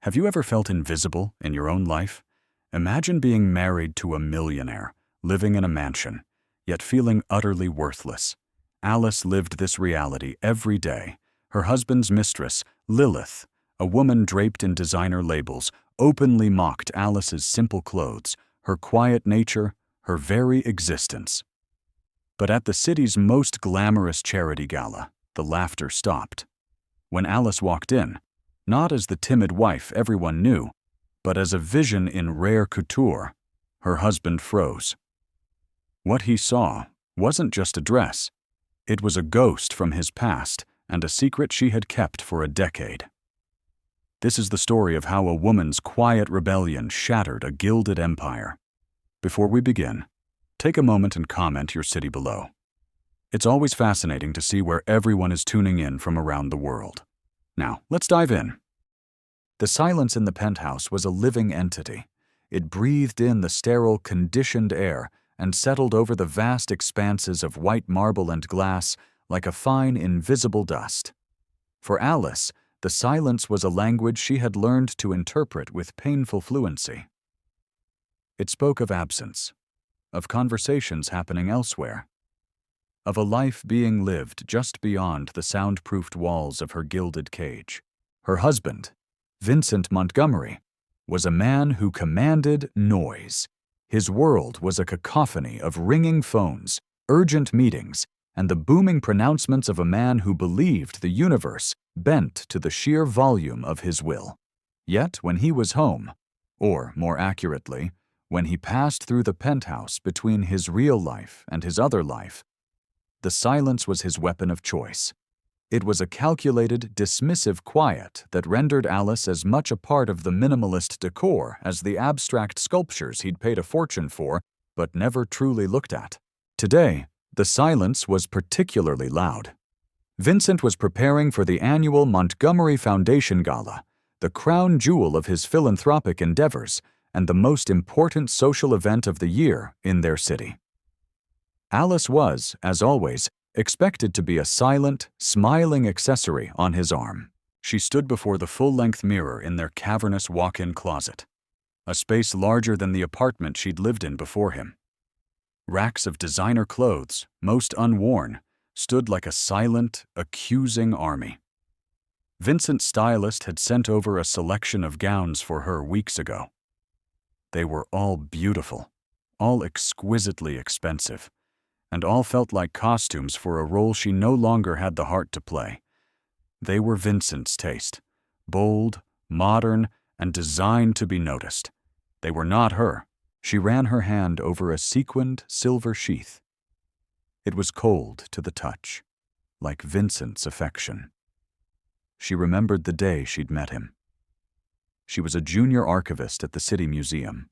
Have you ever felt invisible in your own life? Imagine being married to a millionaire, living in a mansion, yet feeling utterly worthless. Alice lived this reality every day. Her husband's mistress, Lilith, a woman draped in designer labels, openly mocked Alice's simple clothes, her quiet nature, her very existence. But at the city's most glamorous charity gala, the laughter stopped. When Alice walked in, not as the timid wife everyone knew, but as a vision in rare couture, her husband froze. What he saw wasn't just a dress. It was a ghost from his past and a secret she had kept for a decade. This is the story of how a woman's quiet rebellion shattered a gilded empire. Before we begin, take a moment and comment your city below. It's always fascinating to see where everyone is tuning in from around the world. Now, let's dive in. The silence in the penthouse was a living entity. It breathed in the sterile, conditioned air and settled over the vast expanses of white marble and glass like a fine, invisible dust. For Alice, the silence was a language she had learned to interpret with painful fluency. It spoke of absence, of conversations happening elsewhere, of a life being lived just beyond the soundproofed walls of her gilded cage. Her husband, Vincent Montgomery, was a man who commanded noise. His world was a cacophony of ringing phones, urgent meetings, and the booming pronouncements of a man who believed the universe bent to the sheer volume of his will. Yet when he was home, or more accurately, when he passed through the penthouse between his real life and his other life, the silence was his weapon of choice. It was a calculated, dismissive quiet that rendered Alice as much a part of the minimalist decor as the abstract sculptures he'd paid a fortune for but never truly looked at. Today, the silence was particularly loud. Vincent was preparing for the annual Montgomery Foundation Gala, the crown jewel of his philanthropic endeavors and the most important social event of the year in their city. Alice was, as always, expected to be a silent, smiling accessory on his arm. She stood before the full-length mirror in their cavernous walk-in closet, a space larger than the apartment she'd lived in before him. Racks of designer clothes, most unworn, stood like a silent, accusing army. Vincent's stylist had sent over a selection of gowns for her weeks ago. They were all beautiful, all exquisitely expensive, and all felt like costumes for a role she no longer had the heart to play. They were Vincent's taste, bold, modern, and designed to be noticed. They were not her. She ran her hand over a sequined silver sheath. It was cold to the touch, like Vincent's affection. She remembered the day she'd met him. She was a junior archivist at the City Museum,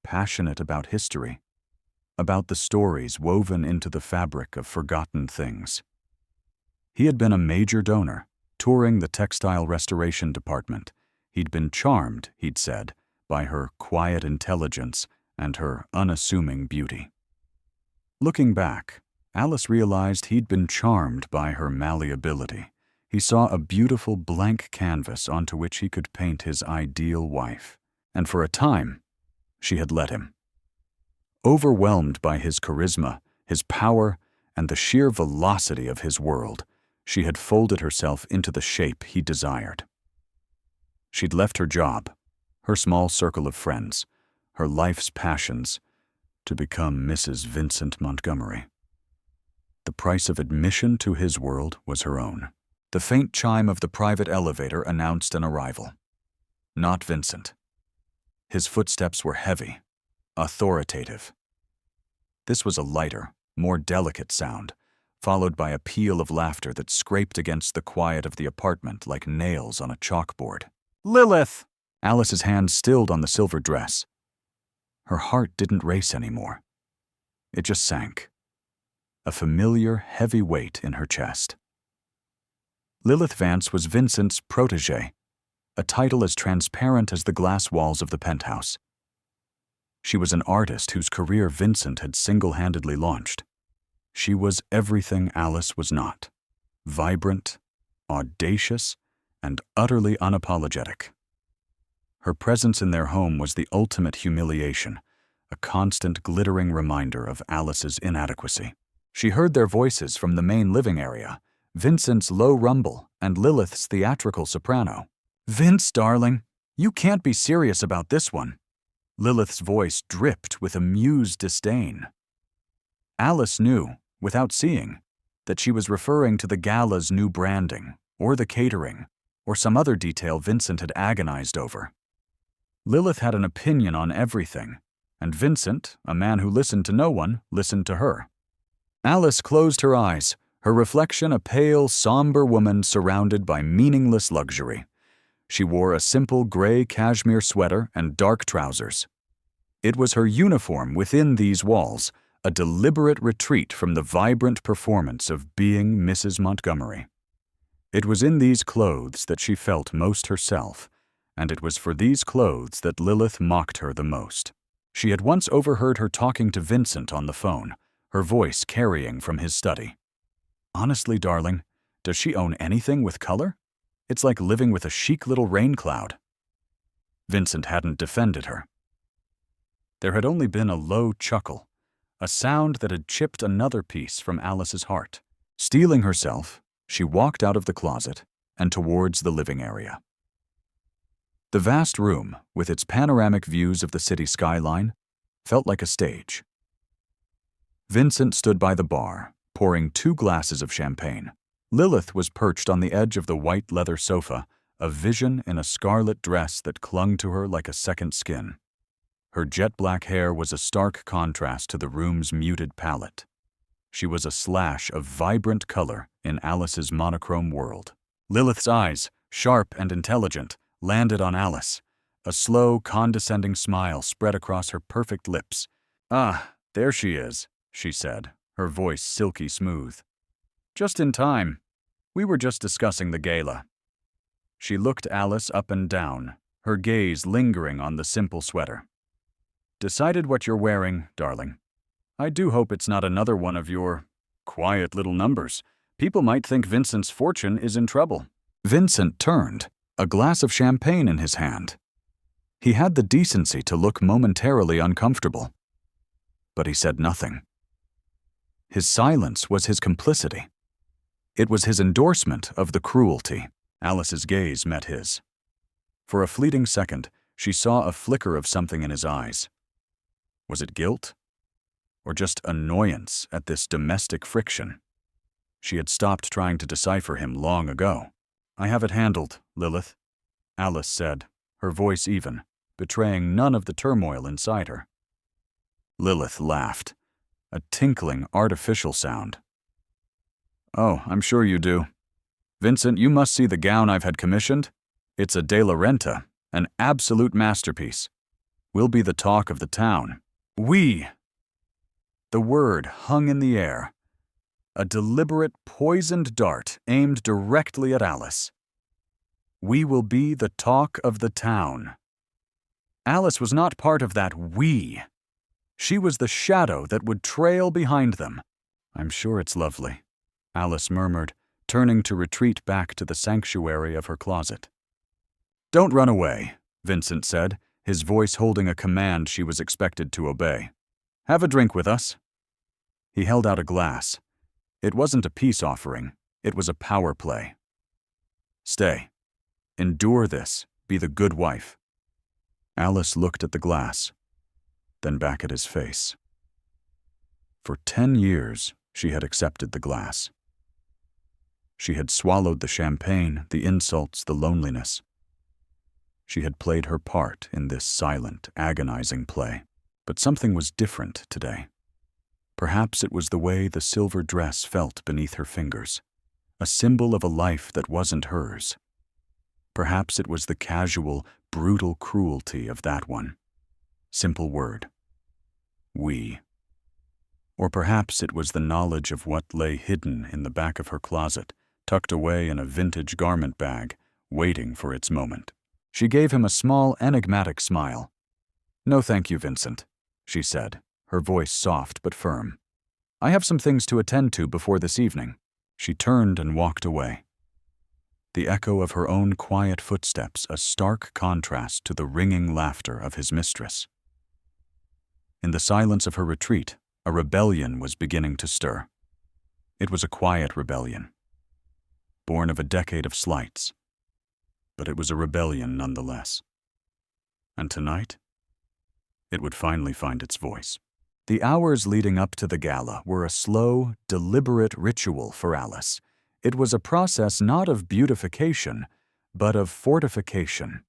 passionate about history, about the stories woven into the fabric of forgotten things. He had been a major donor, touring the textile restoration department. He'd been charmed, he'd said, by her quiet intelligence and her unassuming beauty. Looking back, Alice realized he'd been charmed by her malleability. He saw a beautiful blank canvas onto which he could paint his ideal wife, and for a time, she had let him. Overwhelmed by his charisma, his power, and the sheer velocity of his world, she had folded herself into the shape he desired. She'd left her job, her small circle of friends, her life's passions, to become Mrs. Vincent Montgomery. The price of admission to his world was her own. The faint chime of the private elevator announced an arrival. Not Vincent. His footsteps were heavy, authoritative. This was a lighter, more delicate sound, followed by a peal of laughter that scraped against the quiet of the apartment like nails on a chalkboard. "Lilith!" Alice's hand stilled on the silver dress. Her heart didn't race anymore. It just sank, a familiar, heavy weight in her chest. Lilith Vance was Vincent's protégée, a title as transparent as the glass walls of the penthouse. She was an artist whose career Vincent had single-handedly launched. She was everything Alice was not: vibrant, audacious, and utterly unapologetic. Her presence in their home was the ultimate humiliation, a constant glittering reminder of Alice's inadequacy. She heard their voices from the main living area, Vincent's low rumble and Lilith's theatrical soprano. "Vince, darling, you can't be serious about this one." Lilith's voice dripped with amused disdain. Alice knew, without seeing, that she was referring to the gala's new branding, or the catering, or some other detail Vincent had agonized over. Lilith had an opinion on everything, and Vincent, a man who listened to no one, listened to her. Alice closed her eyes, her reflection a pale, somber woman surrounded by meaningless luxury. She wore a simple gray cashmere sweater and dark trousers. It was her uniform within these walls, a deliberate retreat from the vibrant performance of being Mrs. Montgomery. It was in these clothes that she felt most herself, and it was for these clothes that Lilith mocked her the most. She had once overheard her talking to Vincent on the phone, her voice carrying from his study. "Honestly, darling, does she own anything with color? It's like living with a chic little rain cloud." Vincent hadn't defended her. There had only been a low chuckle, a sound that had chipped another piece from Alice's heart. Steeling herself, she walked out of the closet and towards the living area. The vast room, with its panoramic views of the city skyline, felt like a stage. Vincent stood by the bar, pouring 2 glasses of champagne. Lilith was perched on the edge of the white leather sofa, a vision in a scarlet dress that clung to her like a second skin. Her jet-black hair was a stark contrast to the room's muted palette. She was a slash of vibrant color in Alice's monochrome world. Lilith's eyes, sharp and intelligent, landed on Alice. A slow, condescending smile spread across her perfect lips. "Ah, there she is," she said, her voice silky smooth. "Just in time. We were just discussing the gala." She looked Alice up and down, her gaze lingering on the simple sweater. "Decided what you're wearing, darling. I do hope it's not another one of your quiet little numbers. People might think Vincent's fortune is in trouble." Vincent turned, a glass of champagne in his hand. He had the decency to look momentarily uncomfortable. But he said nothing. His silence was his complicity. It was his endorsement of the cruelty. Alice's gaze met his. For a fleeting second, she saw a flicker of something in his eyes. Was it guilt? Or just annoyance at this domestic friction? She had stopped trying to decipher him long ago. "I have it handled, Lilith," Alice said, her voice even, betraying none of the turmoil inside her. Lilith laughed, a tinkling, artificial sound. "Oh, I'm sure you do. Vincent, you must see the gown I've had commissioned. It's a De La Renta, an absolute masterpiece. We'll be the talk of the town." "We!" The word hung in the air, a deliberate, poisoned dart aimed directly at Alice. "We will be the talk of the town." Alice was not part of that "we." She was the shadow that would trail behind them. "I'm sure it's lovely," Alice murmured, turning to retreat back to the sanctuary of her closet. "Don't run away," Vincent said, his voice holding a command she was expected to obey. "Have a drink with us." He held out a glass. It wasn't a peace offering, it was a power play. "Stay. Endure this. Be the good wife." Alice looked at the glass, then back at his face. For 10 years, she had accepted the glass. She had swallowed the champagne, the insults, the loneliness. She had played her part in this silent, agonizing play. But something was different today. Perhaps it was the way the silver dress felt beneath her fingers, a symbol of a life that wasn't hers. Perhaps it was the casual, brutal cruelty of that one. Simple word. We. Or perhaps it was the knowledge of what lay hidden in the back of her closet, tucked away in a vintage garment bag, waiting for its moment. She gave him a small, enigmatic smile. "No thank you, Vincent," she said, her voice soft but firm. "I have some things to attend to before this evening." She turned and walked away. the echo of her own quiet footsteps a stark contrast to the ringing laughter of his mistress. In the silence of her retreat, a rebellion was beginning to stir. It was a quiet rebellion, born of a decade of slights, but it was a rebellion nonetheless. And tonight, it would finally find its voice. The hours leading up to the gala were a slow, deliberate ritual for Alice. It was a process not of beautification, but of fortification.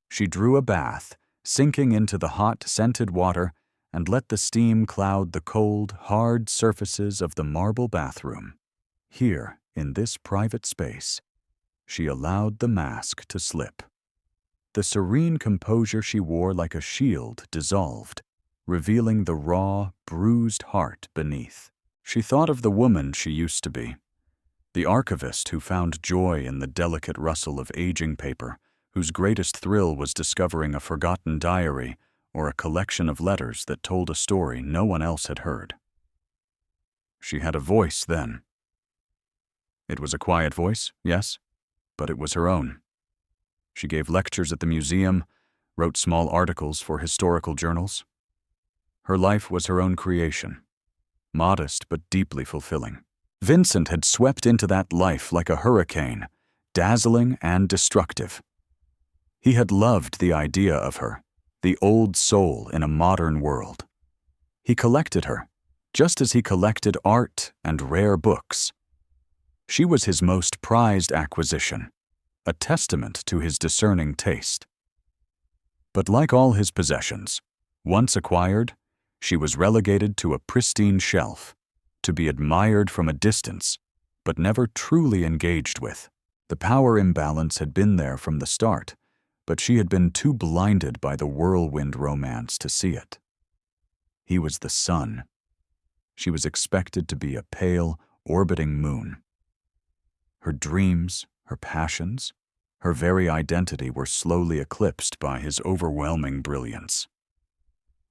She drew a bath, sinking into the hot, scented water, and let the steam cloud the cold, hard surfaces of the marble bathroom. Here, in this private space, she allowed the mask to slip. The serene composure she wore like a shield dissolved, revealing the raw, bruised heart beneath. She thought of the woman she used to be, the archivist who found joy in the delicate rustle of aging paper, whose greatest thrill was discovering a forgotten diary or a collection of letters that told a story no one else had heard. She had a voice then. It was a quiet voice, yes, but it was her own. She gave lectures at the museum, wrote small articles for historical journals. Her life was her own creation, modest but deeply fulfilling. Vincent had swept into that life like a hurricane, dazzling and destructive. He had loved the idea of her, the old soul in a modern world. He collected her, just as he collected art and rare books. She was his most prized acquisition, a testament to his discerning taste. But like all his possessions, once acquired, she was relegated to a pristine shelf, to be admired from a distance, but never truly engaged with. The power imbalance had been there from the start, but she had been too blinded by the whirlwind romance to see it. He was the sun. She was expected to be a pale, orbiting moon. Her dreams, her passions, her very identity were slowly eclipsed by his overwhelming brilliance.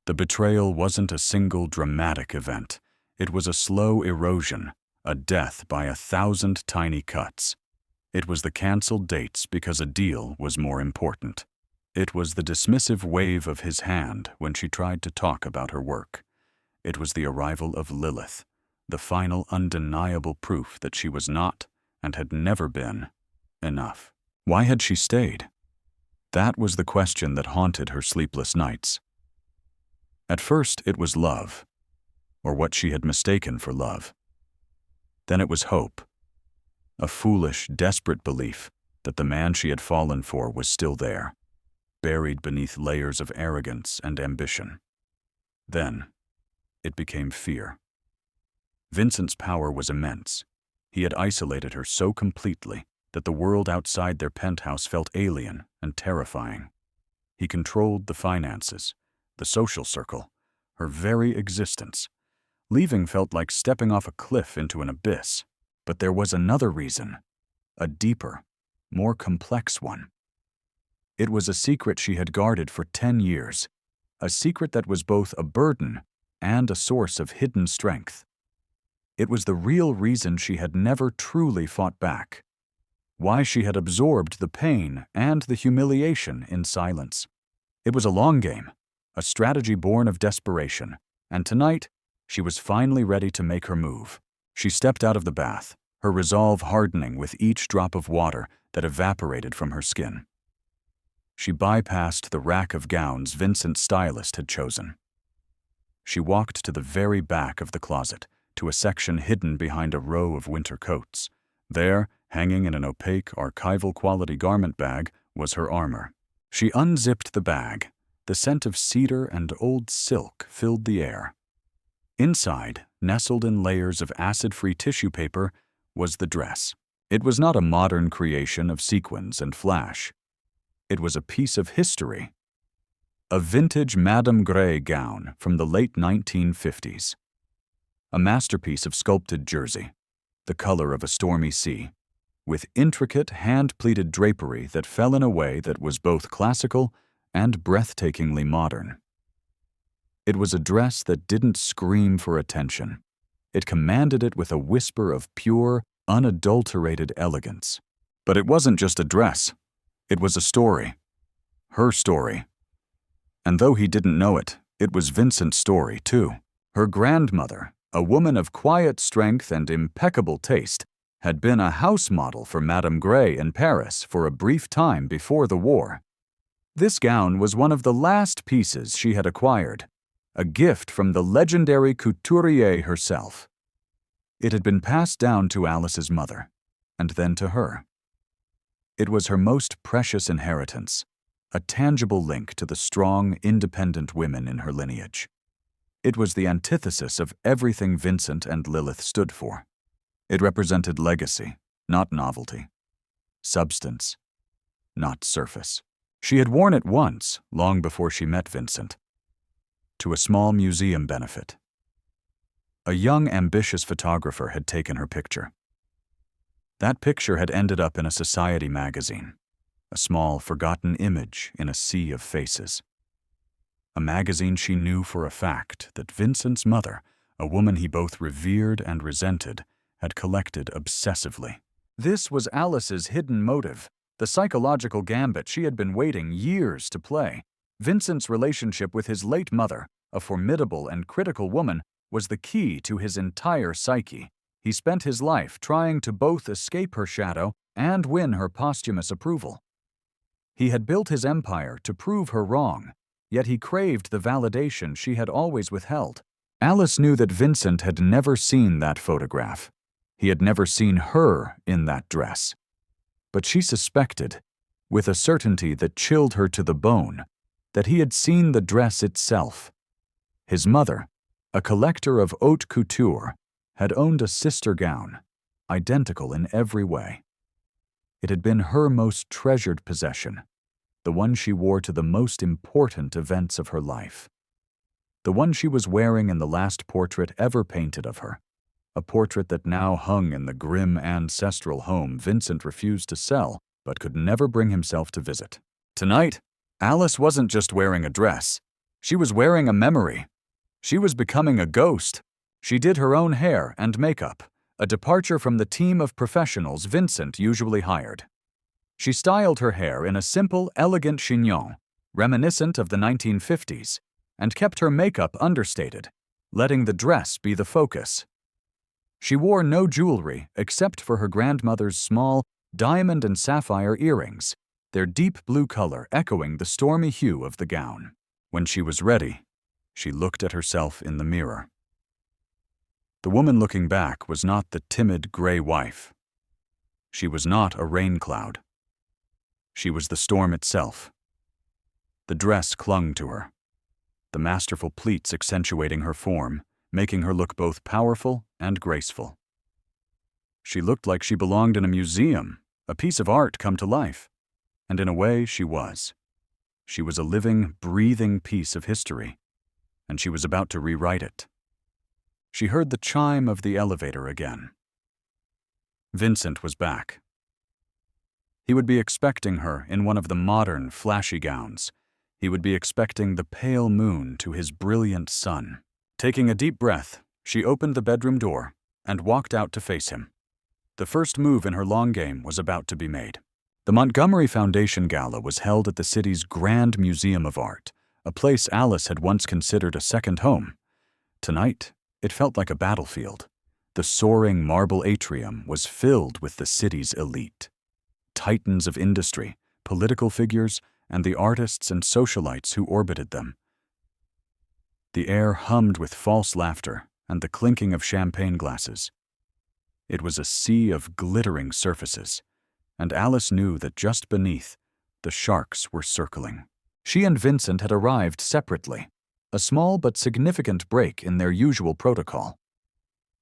The betrayal wasn't a single dramatic event. It was a slow erosion, a death by 1,000 tiny cuts. It was the canceled dates because a deal was more important. It was the dismissive wave of his hand when she tried to talk about her work. It was the arrival of Lilith, the final undeniable proof that she was not, and had never been, enough. Why had she stayed? That was the question that haunted her sleepless nights. At first it was love, or what she had mistaken for love. Then it was hope, a foolish, desperate belief that the man she had fallen for was still there, buried beneath layers of arrogance and ambition. Then it became fear. Vincent's power was immense. He had isolated her so completely that the world outside their penthouse felt alien and terrifying. He controlled the finances, the social circle, her very existence. Leaving felt like stepping off a cliff into an abyss. But there was another reason, a deeper, more complex one. It was a secret she had guarded for 10 years, a secret that was both a burden and a source of hidden strength. It was the real reason she had never truly fought back, why she had absorbed the pain and the humiliation in silence. It was a long game, a strategy born of desperation, and tonight she was finally ready to make her move. She stepped out of the bath, her resolve hardening with each drop of water that evaporated from her skin. She bypassed the rack of gowns Vincent's stylist had chosen. She walked to the very back of the closet, to a section hidden behind a row of winter coats. There, hanging in an opaque, archival-quality garment bag, was her armor. She unzipped the bag. The scent of cedar and old silk filled the air. Inside, nestled in layers of acid-free tissue paper, was the dress. It was not a modern creation of sequins and flash. It was a piece of history. A vintage Madame Grey gown from the late 1950s. A masterpiece of sculpted jersey, the color of a stormy sea, with intricate hand-pleated drapery that fell in a way that was both classical and breathtakingly modern. It was a dress that didn't scream for attention. It commanded it with a whisper of pure, unadulterated elegance. But it wasn't just a dress. It was a story. Her story. And though he didn't know it, it was Vincent's story, too. Her grandmother, a woman of quiet strength and impeccable taste, had been a house model for Madame Grey in Paris for a brief time before the war. This gown was one of the last pieces she had acquired, a gift from the legendary couturier herself. It had been passed down to Alice's mother, and then to her. It was her most precious inheritance, a tangible link to the strong, independent women in her lineage. It was the antithesis of everything Vincent and Lilith stood for. It represented legacy, not novelty. Substance, not surface. She had worn it once, long before she met Vincent, to a small museum benefit. A young, ambitious photographer had taken her picture. That picture had ended up in a society magazine, a small, forgotten image in a sea of faces. A magazine she knew for a fact that Vincent's mother, a woman he both revered and resented, had collected obsessively. This was Alice's hidden motive, the psychological gambit she had been waiting years to play. Vincent's relationship with his late mother, a formidable and critical woman, was the key to his entire psyche. He spent his life trying to both escape her shadow and win her posthumous approval. He had built his empire to prove her wrong, yet he craved the validation she had always withheld. Alice knew that Vincent had never seen that photograph. He had never seen her in that dress. But she suspected, with a certainty that chilled her to the bone, that he had seen the dress itself. His mother, a collector of haute couture, had owned a sister gown, identical in every way. It had been her most treasured possession, the one she wore to the most important events of her life. The one she was wearing in the last portrait ever painted of her, a portrait that now hung in the grim ancestral home Vincent refused to sell but could never bring himself to visit. Tonight, Alice wasn't just wearing a dress. She was wearing a memory. She was becoming a ghost. She did her own hair and makeup, a departure from the team of professionals Vincent usually hired. She styled her hair in a simple, elegant chignon, reminiscent of the 1950s, and kept her makeup understated, letting the dress be the focus. She wore no jewelry except for her grandmother's small diamond and sapphire earrings, their deep blue color echoing the stormy hue of the gown. When she was ready, she looked at herself in the mirror. The woman looking back was not the timid gray wife. She was not a rain cloud. She was the storm itself. The dress clung to her, the masterful pleats accentuating her form, making her look both powerful and graceful. She looked like she belonged in a museum, a piece of art come to life. And in a way, she was. She was a living, breathing piece of history, and she was about to rewrite it. She heard the chime of the elevator again. Vincent was back. He would be expecting her in one of the modern, flashy gowns. He would be expecting the pale moon to his brilliant sun. Taking a deep breath, she opened the bedroom door and walked out to face him. The first move in her long game was about to be made. The Montgomery Foundation Gala was held at the city's Grand Museum of Art, a place Alice had once considered a second home. Tonight, it felt like a battlefield. The soaring marble atrium was filled with the city's elite. Titans of industry, political figures, and the artists and socialites who orbited them. The air hummed with false laughter and the clinking of champagne glasses. It was a sea of glittering surfaces, and Alice knew that just beneath, the sharks were circling. She and Vincent had arrived separately, a small but significant break in their usual protocol.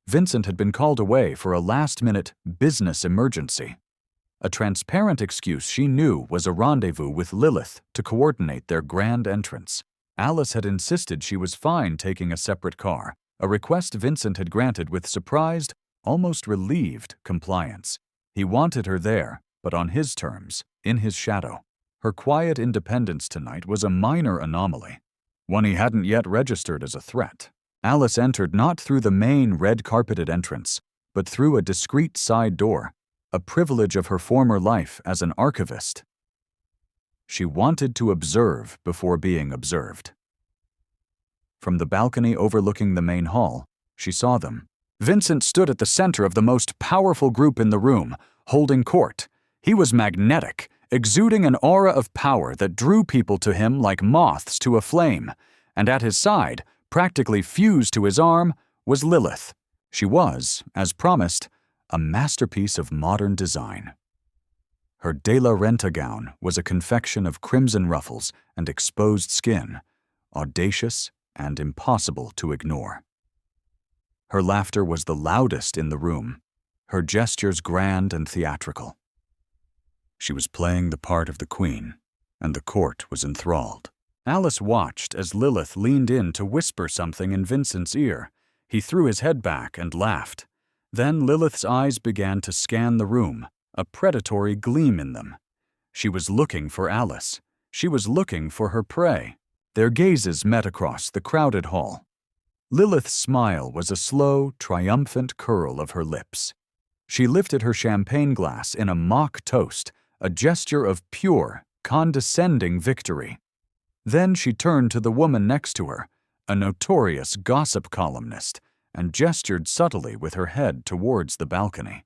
Vincent had been called away for a last-minute business emergency, a transparent excuse she knew was a rendezvous with Lilith to coordinate their grand entrance. Alice had insisted she was fine taking a separate car, a request Vincent had granted with surprised, almost relieved compliance. He wanted her there, but on his terms, in his shadow. Her quiet independence tonight was a minor anomaly, one he hadn't yet registered as a threat. Alice entered not through the main red-carpeted entrance, but through a discreet side door, a privilege of her former life as an archivist. She wanted to observe before being observed. From the balcony overlooking the main hall, she saw them. Vincent stood at the center of the most powerful group in the room, holding court. He was magnetic, exuding an aura of power that drew people to him like moths to a flame, and at his side, practically fused to his arm, was Lilith. She was, as promised, a masterpiece of modern design. Her de la Renta gown was a confection of crimson ruffles and exposed skin, audacious and impossible to ignore. Her laughter was the loudest in the room, her gestures grand and theatrical. She was playing the part of the queen, and the court was enthralled. Alice watched as Lilith leaned in to whisper something in Vincent's ear. He threw his head back and laughed. Then Lilith's eyes began to scan the room, a predatory gleam in them. She was looking for Alice. She was looking for her prey. Their gazes met across the crowded hall. Lilith's smile was a slow, triumphant curl of her lips. She lifted her champagne glass in a mock toast, a gesture of pure, condescending victory. Then she turned to the woman next to her, a notorious gossip columnist, and gestured subtly with her head towards the balcony.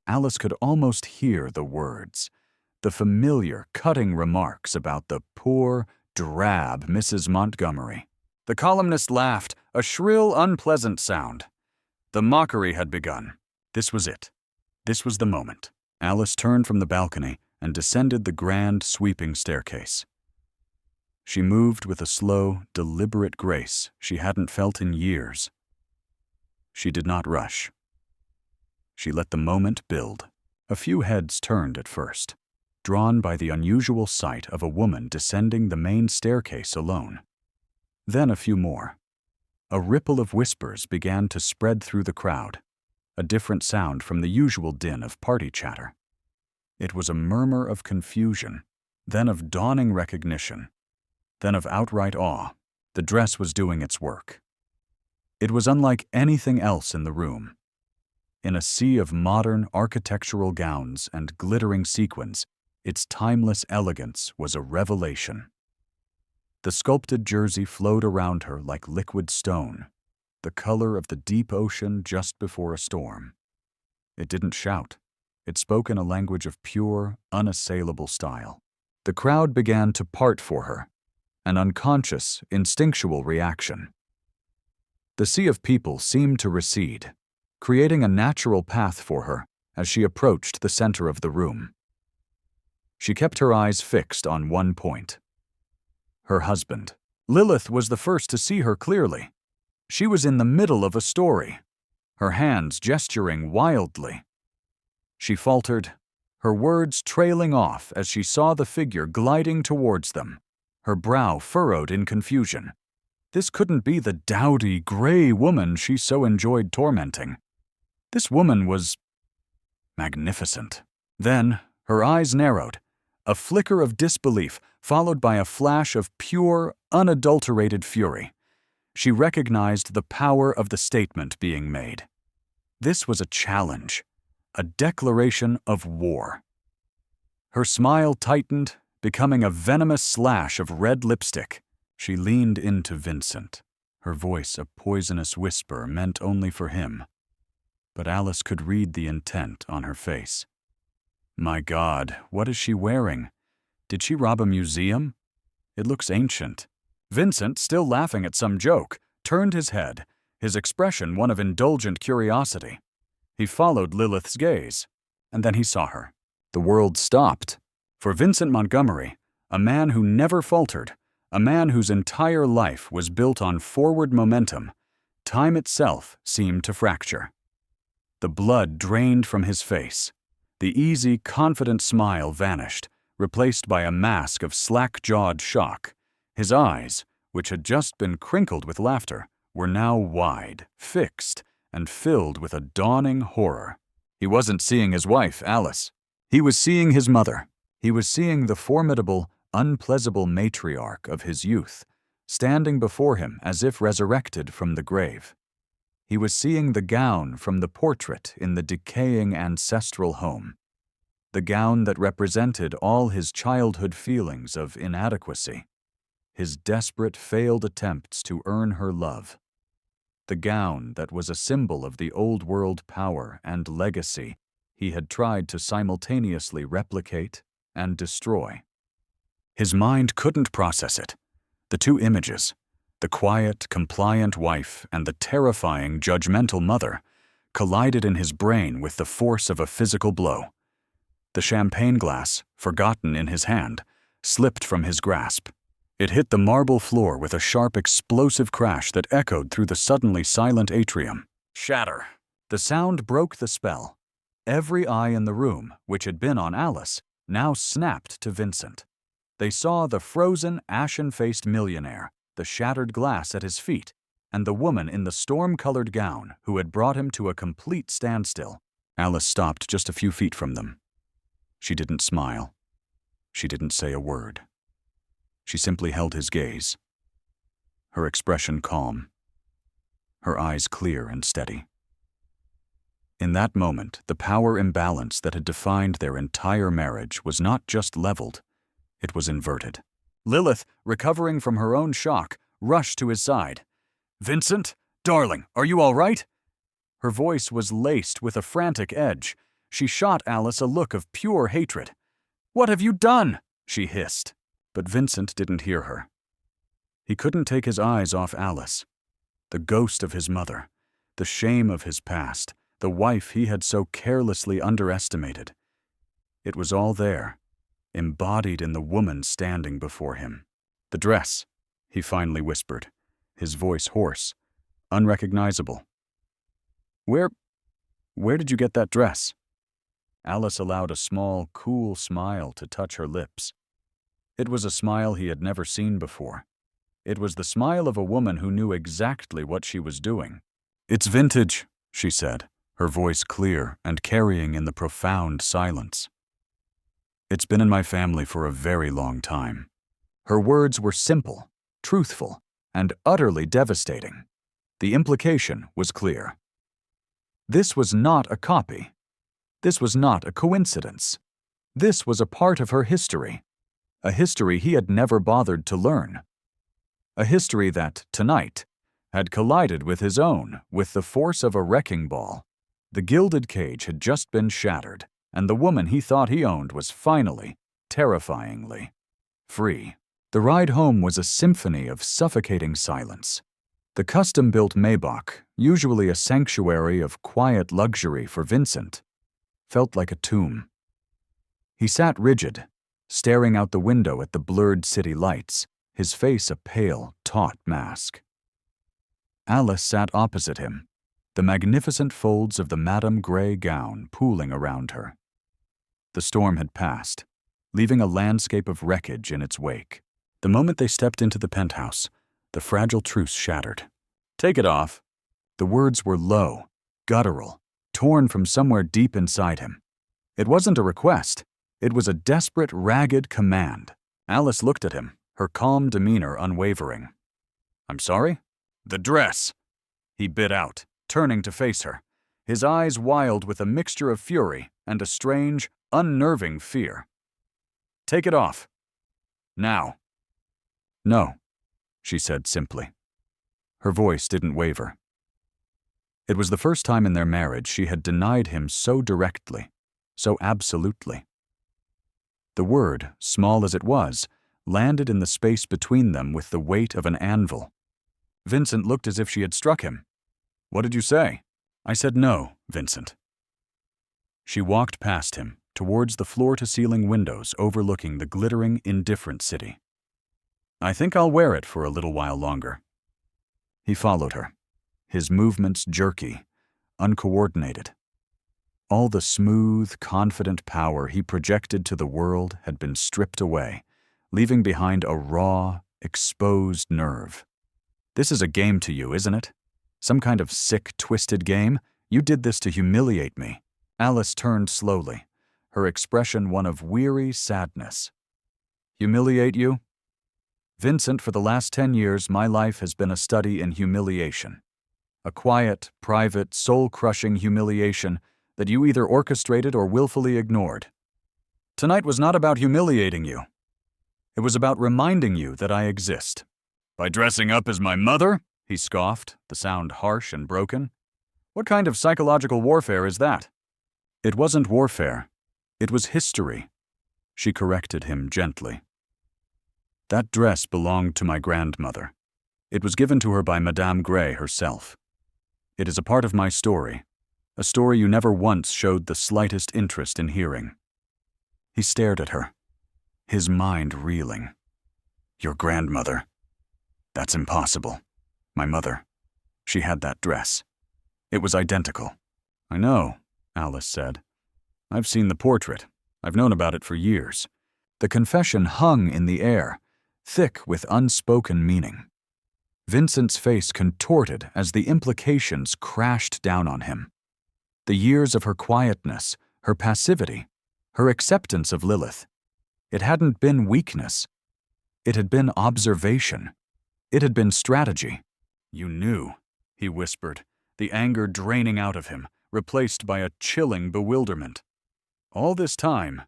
Alice could almost hear the words, the familiar, cutting remarks about the poor, drab Mrs. Montgomery. The columnist laughed, a shrill, unpleasant sound. The mockery had begun. This was it. This was the moment. Alice turned from the balcony and descended the grand, sweeping staircase. She moved with a slow, deliberate grace she hadn't felt in years. She did not rush. She let the moment build. A few heads turned at first, drawn by the unusual sight of a woman descending the main staircase alone. Then a few more. A ripple of whispers began to spread through the crowd, a different sound from the usual din of party chatter. It was a murmur of confusion, then of dawning recognition, then of outright awe. The dress was doing its work. It was unlike anything else in the room. In a sea of modern architectural gowns and glittering sequins, its timeless elegance was a revelation. The sculpted jersey flowed around her like liquid stone, the color of the deep ocean just before a storm. It didn't shout. It spoke in a language of pure, unassailable style. The crowd began to part for her, an unconscious, instinctual reaction. The sea of people seemed to recede, creating a natural path for her as she approached the center of the room. She kept her eyes fixed on one point. Her husband. Lilith was the first to see her clearly. She was in the middle of a story, her hands gesturing wildly. She faltered, her words trailing off as she saw the figure gliding towards them, her brow furrowed in confusion. This couldn't be the dowdy, gray woman she so enjoyed tormenting. This woman was magnificent. Then her eyes narrowed, a flicker of disbelief followed by a flash of pure, unadulterated fury. She recognized the power of the statement being made. This was a challenge, a declaration of war. Her smile tightened, becoming a venomous slash of red lipstick. She leaned into Vincent, her voice a poisonous whisper meant only for him. But Alice could read the intent on her face. My God, what is she wearing? Did she rob a museum? It looks ancient. Vincent, still laughing at some joke, turned his head, his expression one of indulgent curiosity. He followed Lilith's gaze, and then he saw her. The world stopped. For Vincent Montgomery, a man who never faltered, a man whose entire life was built on forward momentum, time itself seemed to fracture. The blood drained from his face. The easy, confident smile vanished, replaced by a mask of slack-jawed shock. His eyes, which had just been crinkled with laughter, were now wide, fixed, and filled with a dawning horror. He wasn't seeing his wife, Alice. He was seeing his mother. He was seeing the formidable, unpleasable matriarch of his youth, standing before him as if resurrected from the grave. He was seeing the gown from the portrait in the decaying ancestral home. The gown that represented all his childhood feelings of inadequacy, his desperate failed attempts to earn her love. The gown that was a symbol of the old world power and legacy he had tried to simultaneously replicate and destroy. His mind couldn't process it. The two images, the quiet, compliant wife and the terrifying, judgmental mother, collided in his brain with the force of a physical blow. The champagne glass, forgotten in his hand, slipped from his grasp. It hit the marble floor with a sharp, explosive crash that echoed through the suddenly silent atrium. Shatter. The sound broke the spell. Every eye in the room, which had been on Alice, now snapped to Vincent. They saw the frozen, ashen-faced millionaire, the shattered glass at his feet, and the woman in the storm-colored gown who had brought him to a complete standstill. Alice stopped just a few feet from them. She didn't smile. She didn't say a word. She simply held his gaze, her expression calm, her eyes clear and steady. In that moment, the power imbalance that had defined their entire marriage was not just leveled, it was inverted. Lilith, recovering from her own shock, rushed to his side. "Vincent, darling, are you all right?" Her voice was laced with a frantic edge. She shot Alice a look of pure hatred. "What have you done?" she hissed. But Vincent didn't hear her. He couldn't take his eyes off Alice. The ghost of his mother, the shame of his past, the wife he had so carelessly underestimated. It was all there, embodied in the woman standing before him. "The dress," he finally whispered, his voice hoarse, unrecognizable. Where did you get that dress?" Alice allowed a small, cool smile to touch her lips. It was a smile he had never seen before. It was the smile of a woman who knew exactly what she was doing. "It's vintage," she said, her voice clear and carrying in the profound silence. "It's been in my family for a very long time." Her words were simple, truthful, and utterly devastating. The implication was clear. This was not a copy. This was not a coincidence. This was a part of her history. A history he had never bothered to learn. A history that, tonight, had collided with his own with the force of a wrecking ball. The gilded cage had just been shattered, and the woman he thought he owned was finally, terrifyingly, free. The ride home was a symphony of suffocating silence. The custom-built Maybach, usually a sanctuary of quiet luxury for Vincent, felt like a tomb. He sat rigid, staring out the window at the blurred city lights, his face a pale, taut mask. Alice sat opposite him, the magnificent folds of the Madame Grey gown pooling around her. The storm had passed, leaving a landscape of wreckage in its wake. The moment they stepped into the penthouse, the fragile truce shattered. "Take it off." The words were low, guttural, torn from somewhere deep inside him. It wasn't a request. It was a desperate, ragged command. Alice looked at him, her calm demeanor unwavering. "I'm sorry?" "The dress," he bit out, turning to face her, his eyes wild with a mixture of fury and a strange, unnerving fear. "Take it off. Now." "No," she said simply. Her voice didn't waver. It was the first time in their marriage she had denied him so directly, so absolutely. The word, small as it was, landed in the space between them with the weight of an anvil. Vincent looked as if she had struck him. "What did you say?" "I said no, Vincent." She walked past him, towards the floor-to-ceiling windows overlooking the glittering, indifferent city. "I think I'll wear it for a little while longer." He followed her, his movements jerky, uncoordinated. All the smooth, confident power he projected to the world had been stripped away, leaving behind a raw, exposed nerve. "This is a game to you, isn't it? Some kind of sick, twisted game? You did this to humiliate me." Alice turned slowly, her expression one of weary sadness. "Humiliate you?" "Vincent, for the last 10 years, my life has been a study in humiliation. a quiet, private, soul-crushing humiliation that you either orchestrated or willfully ignored. Tonight was not about humiliating you. It was about reminding you that I exist. By dressing up as my mother? He scoffed, the sound harsh and broken. What kind of psychological warfare is that? It wasn't warfare. It was history. She corrected him gently. That dress belonged to my grandmother. It was given to her by Madame Grey herself. It is a part of my story, a story you never once showed the slightest interest in hearing. He stared at her, his mind reeling. Your grandmother? That's impossible. My mother. She had that dress. It was identical. I know, Alice said. I've seen the portrait. I've known about it for years. The confession hung in the air, thick with unspoken meaning. Vincent's face contorted as the implications crashed down on him. The years of her quietness, her passivity, her acceptance of Lilith. It hadn't been weakness. It had been observation. It had been strategy. You knew, he whispered, the anger draining out of him, replaced by a chilling bewilderment. All this time,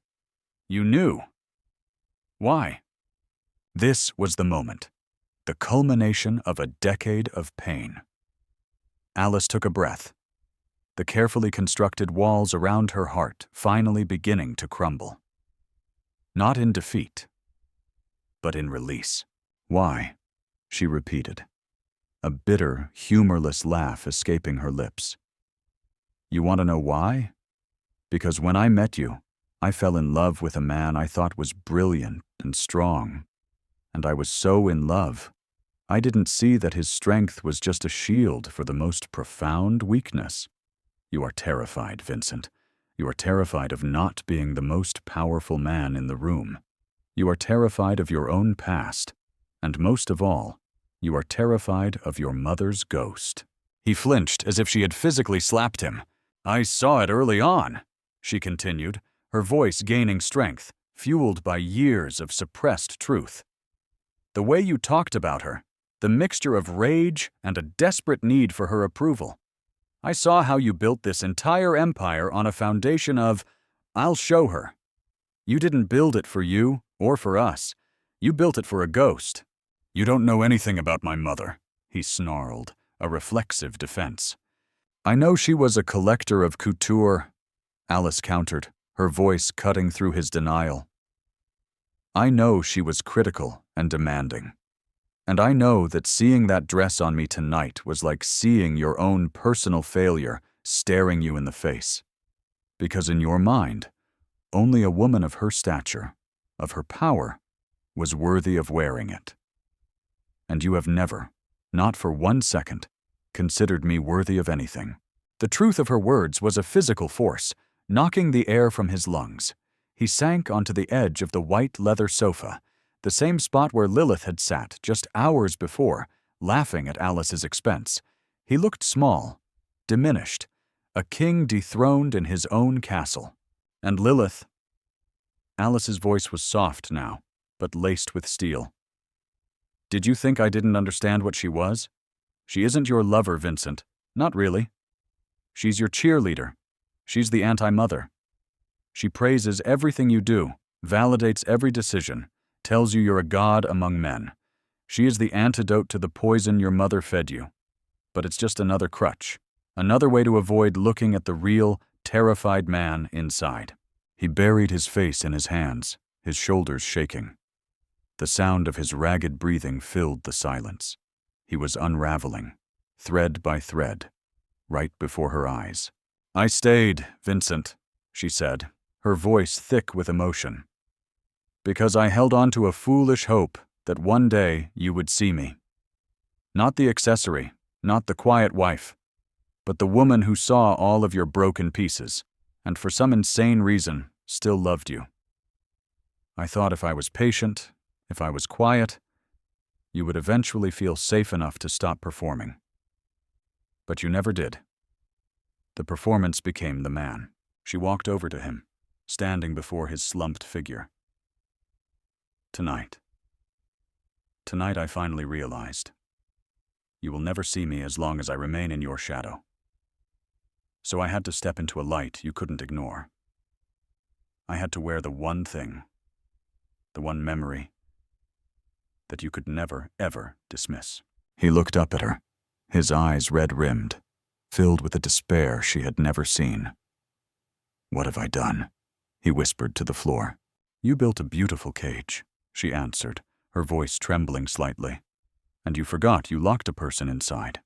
you knew. Why? This was the moment, the culmination of a decade of pain. Alice took a breath, the carefully constructed walls around her heart finally beginning to crumble. Not in defeat, but in release. Why? She repeated, a bitter, humorless laugh escaping her lips. You want to know why? Because when I met you, I fell in love with a man I thought was brilliant and strong. And I was so in love, I didn't see that his strength was just a shield for the most profound weakness. You are terrified, Vincent. You are terrified of not being the most powerful man in the room. You are terrified of your own past. And most of all, you are terrified of your mother's ghost. He flinched as if she had physically slapped him. I saw it early on, she continued, her voice gaining strength, fueled by years of suppressed truth. The way you talked about her, the mixture of rage and a desperate need for her approval. I saw how you built this entire empire on a foundation of, I'll show her. You didn't build it for you or for us. You built it for a ghost. You don't know anything about my mother, he snarled, a reflexive defense. I know she was a collector of couture, Alice countered, her voice cutting through his denial. I know she was critical and demanding. And I know that seeing that dress on me tonight was like seeing your own personal failure staring you in the face. Because in your mind, only a woman of her stature, of her power, was worthy of wearing it. And you have never, not for 1 second, considered me worthy of anything. The truth of her words was a physical force, knocking the air from his lungs. He sank onto the edge of the white leather sofa, the same spot where Lilith had sat just hours before, laughing at Alice's expense. He looked small, diminished, a king dethroned in his own castle. And Lilith... Alice's voice was soft now, but laced with steel. Did you think I didn't understand what she was? She isn't your lover, Vincent. Not really. She's your cheerleader. She's the anti-mother. She praises everything you do, validates every decision, tells you you're a god among men. She is the antidote to the poison your mother fed you. But it's just another crutch, another way to avoid looking at the real, terrified man inside. He buried his face in his hands, his shoulders shaking. The sound of his ragged breathing filled the silence. He was unraveling, thread by thread, right before her eyes. I stayed, Vincent, she said, her voice thick with emotion, because I held on to a foolish hope that one day you would see me. Not the accessory, not the quiet wife, but the woman who saw all of your broken pieces, and for some insane reason still loved you. I thought if I was patient, if I was quiet, you would eventually feel safe enough to stop performing. But you never did. The performance became the man. She walked over to him, standing before his slumped figure. Tonight I finally realized. You will never see me as long as I remain in your shadow. So I had to step into a light you couldn't ignore. I had to wear the one thing, the one memory, that you could never, ever dismiss." He looked up at her, his eyes red-rimmed, filled with a despair she had never seen. "What have I done?" he whispered to the floor. "You built a beautiful cage," she answered, her voice trembling slightly. "And you forgot you locked a person inside."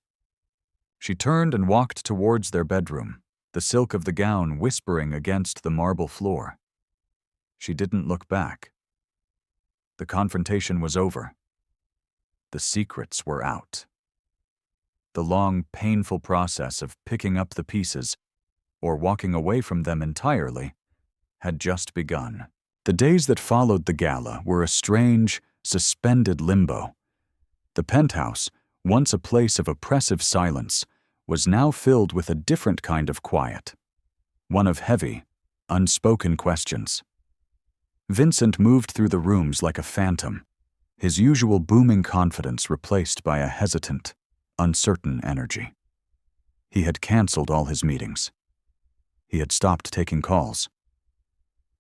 She turned and walked towards their bedroom, the silk of the gown whispering against the marble floor. She didn't look back. The confrontation was over. The secrets were out. The long, painful process of picking up the pieces, or walking away from them entirely, had just begun. The days that followed the gala were a strange, suspended limbo. The penthouse, once a place of oppressive silence, was now filled with a different kind of quiet, one of heavy, unspoken questions. Vincent moved through the rooms like a phantom, his usual booming confidence replaced by a hesitant, uncertain energy. He had canceled all his meetings. He had stopped taking calls.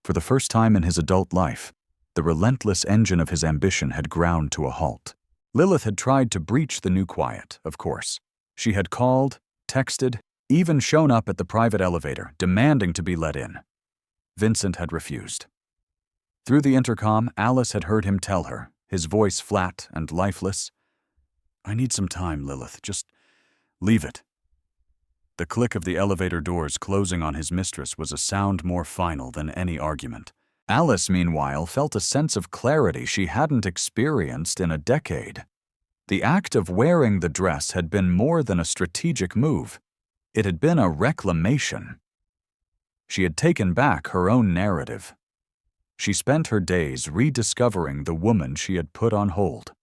For the first time in his adult life, the relentless engine of his ambition had ground to a halt. Lilith had tried to breach the new quiet, of course. She had called, texted, even shown up at the private elevator, demanding to be let in. Vincent had refused. Through the intercom, Alice had heard him tell her, his voice flat and lifeless, "I need some time, Lilith. Just leave it." The click of the elevator doors closing on his mistress was a sound more final than any argument. Alice, meanwhile, felt a sense of clarity she hadn't experienced in a decade. The act of wearing the dress had been more than a strategic move. It had been a reclamation. She had taken back her own narrative. She spent her days rediscovering the woman she had put on hold.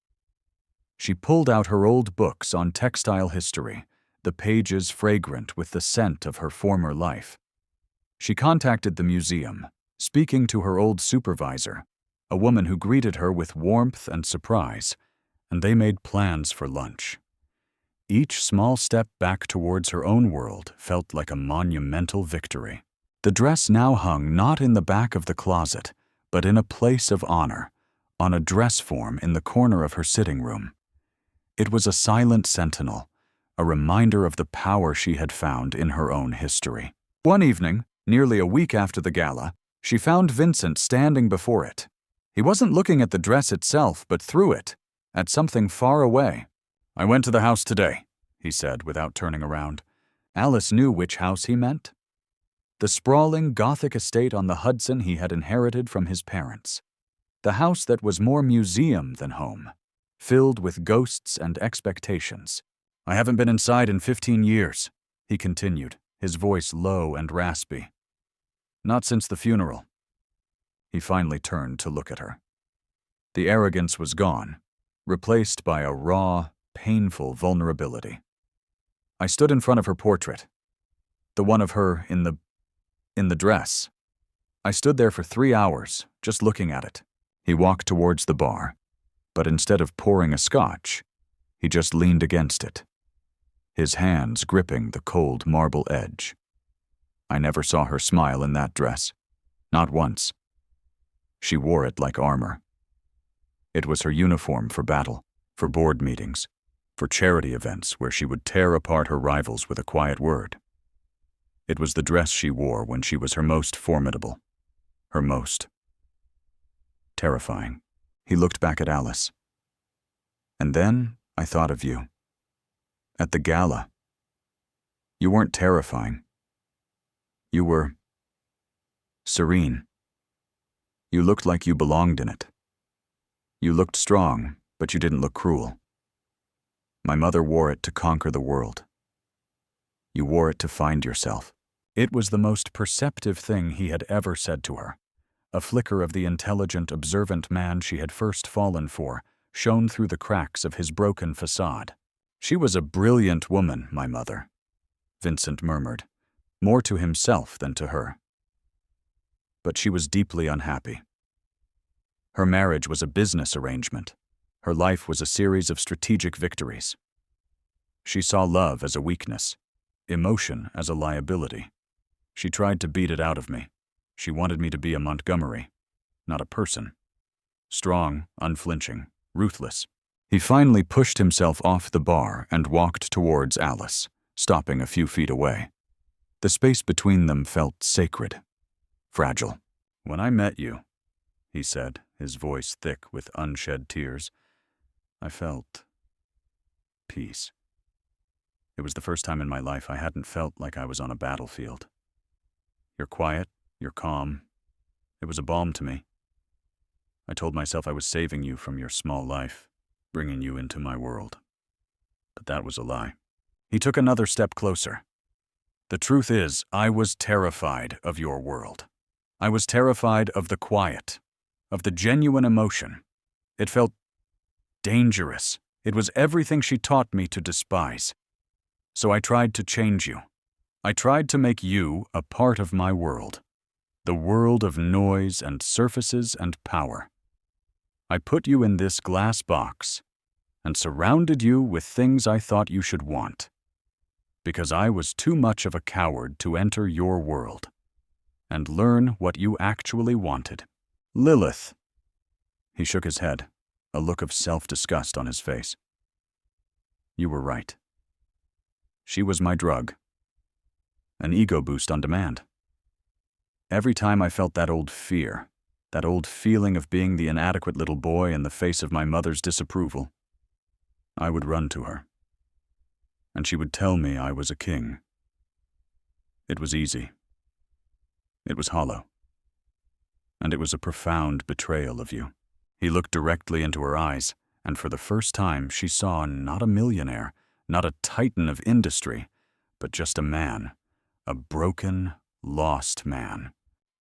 She pulled out her old books on textile history, the pages fragrant with the scent of her former life. She contacted the museum, speaking to her old supervisor, a woman who greeted her with warmth and surprise, and they made plans for lunch. Each small step back towards her own world felt like a monumental victory. The dress now hung not in the back of the closet, but in a place of honor, on a dress form in the corner of her sitting room. It was a silent sentinel, a reminder of the power she had found in her own history. One evening, nearly a week after the gala, she found Vincent standing before it. He wasn't looking at the dress itself, but through it, at something far away. "I went to the house today," he said without turning around. Alice knew which house he meant. The sprawling Gothic estate on the Hudson he had inherited from his parents. The house that was more museum than home, filled with ghosts and expectations. "I haven't been inside in 15 years, he continued, his voice low and raspy. "Not since the funeral." He finally turned to look at her. The arrogance was gone, replaced by a raw, painful vulnerability. "I stood in front of her portrait, the one of her in the dress. I stood there for 3 hours, just looking at it." He walked towards the bar, but instead of pouring a scotch, he just leaned against it, his hands gripping the cold marble edge. "I never saw her smile in that dress. Not once. She wore it like armor. It was her uniform for battle, for board meetings, for charity events where she would tear apart her rivals with a quiet word. It was the dress she wore when she was her most formidable, her most terrifying." He looked back at Alice. "And then I thought of you. At the gala. You weren't terrifying. You were serene. You looked like you belonged in it. You looked strong, but you didn't look cruel. My mother wore it to conquer the world. You wore it to find yourself." It was the most perceptive thing he had ever said to her. A flicker of the intelligent, observant man she had first fallen for shone through the cracks of his broken facade. "She was a brilliant woman, my mother," Vincent murmured, more to himself than to her. But she was deeply unhappy. Her marriage was a business arrangement. Her life was a series of strategic victories. She saw love as a weakness, emotion as a liability. She tried to beat it out of me. She wanted me to be a Montgomery, not a person. Strong, unflinching, ruthless. He finally pushed himself off the bar and walked towards Alice, stopping a few feet away. The space between them felt sacred, fragile. "When I met you," he said, his voice thick with unshed tears, "I felt peace. It was the first time in my life I hadn't felt like I was on a battlefield. You're quiet, you're calm. It was a balm to me. I told myself I was saving you from your small life, bringing you into my world. But that was a lie." He took another step closer. "The truth is, I was terrified of your world. I was terrified of the quiet, of the genuine emotion. It felt dangerous. It was everything she taught me to despise. So I tried to change you. I tried to make you a part of my world, the world of noise and surfaces and power. I put you in this glass box and surrounded you with things I thought you should want, because I was too much of a coward to enter your world and learn what you actually wanted." "Lilith." He shook his head, a look of self-disgust on his face. "You were right. She was my drug. An ego boost on demand. Every time I felt that old fear, that old feeling of being the inadequate little boy in the face of my mother's disapproval, I would run to her, and she would tell me I was a king. It was easy. It was hollow. And it was a profound betrayal of you." He looked directly into her eyes, and for the first time she saw not a millionaire, not a titan of industry, but just a man, a broken, lost man.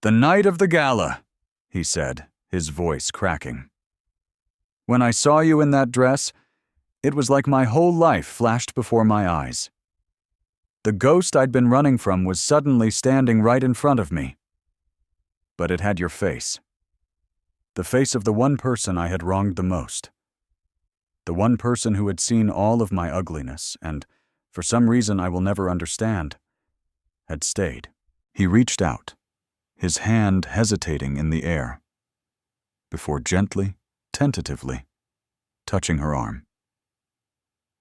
"The night of the gala," he said, his voice cracking. "When I saw you in that dress, it was like my whole life flashed before my eyes. The ghost I'd been running from was suddenly standing right in front of me. But it had your face. The face of the one person I had wronged the most. The one person who had seen all of my ugliness and, for some reason I will never understand, had stayed." He reached out, his hand hesitating in the air, before gently, tentatively, touching her arm.